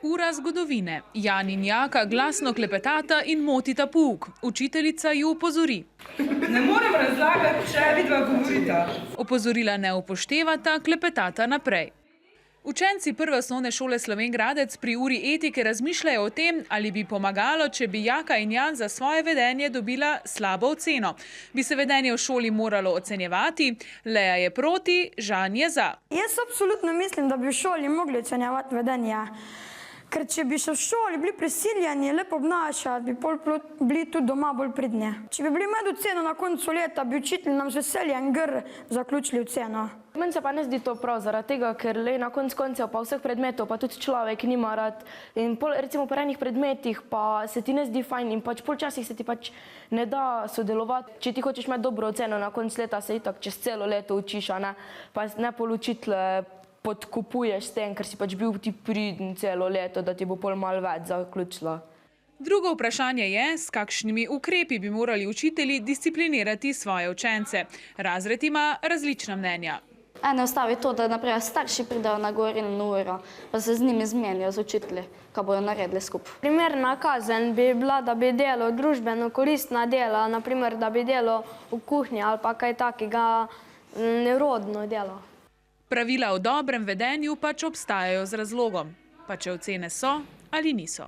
Ura zgodovine. Jan in Jaka glasno klepetata in motita pouk. Učiteljica ju opozori. Ne morem razlagati, če vidva govorita. Opozorila ne upoštevata, klepetata naprej. Učenci prve osnovne šole Slovenj Gradec pri uri etike razmišljajo o tem, ali bi pomagalo, če bi Jaka in Jan za svoje vedenje dobila slabo oceno. Bi se vedenje v šoli moralo ocenjevati? Lea je proti, Žan je za. Jaz absolutno mislim, da bi v šoli mogli ocenjevati vedenje. Ker če bi še v šoli bili prisiljeni lepo obnašati, bi bili tudi doma bolj pridni. Če bi bili med oceno na koncu leta, bi učitelji nam z veseljem zaključili oceno. Meni se pa ne zdi to prav zaradi tega, ker na koncu koncev pa vseh predmetov pa tudi človek nima rad. In recimo po enih predmetih pa se ti ne zdi fajn in pač polčasih se ti pač ne da sodelovati. Če ti hočeš imeti dobro oceno na koncu leta, se itak čez celo leto učiš, pa ne pol učitelje podkupuješ s tem, ker si pač bil ti priden celo leto, da ti bo pol malo več zaključilo. Drugo vprašanje je, s kakšnimi ukrepi bi morali učitelji disciplinirati svoje učence. Razred ima različna mnenja. Ene ustavi to, da naprimer starši pridejo na govorilno uro, pa se z njimi zmenijo z učitelji, kaj bojo naredili skupaj. Primerna kazen bi bila, da bi delal družbeno koristna dela, naprimer, da bi delal v kuhinji ali pa kaj takega nerodno delo. Pravila o dobrem vedenju pač obstajajo z razlogom, pa če ocene so ali niso.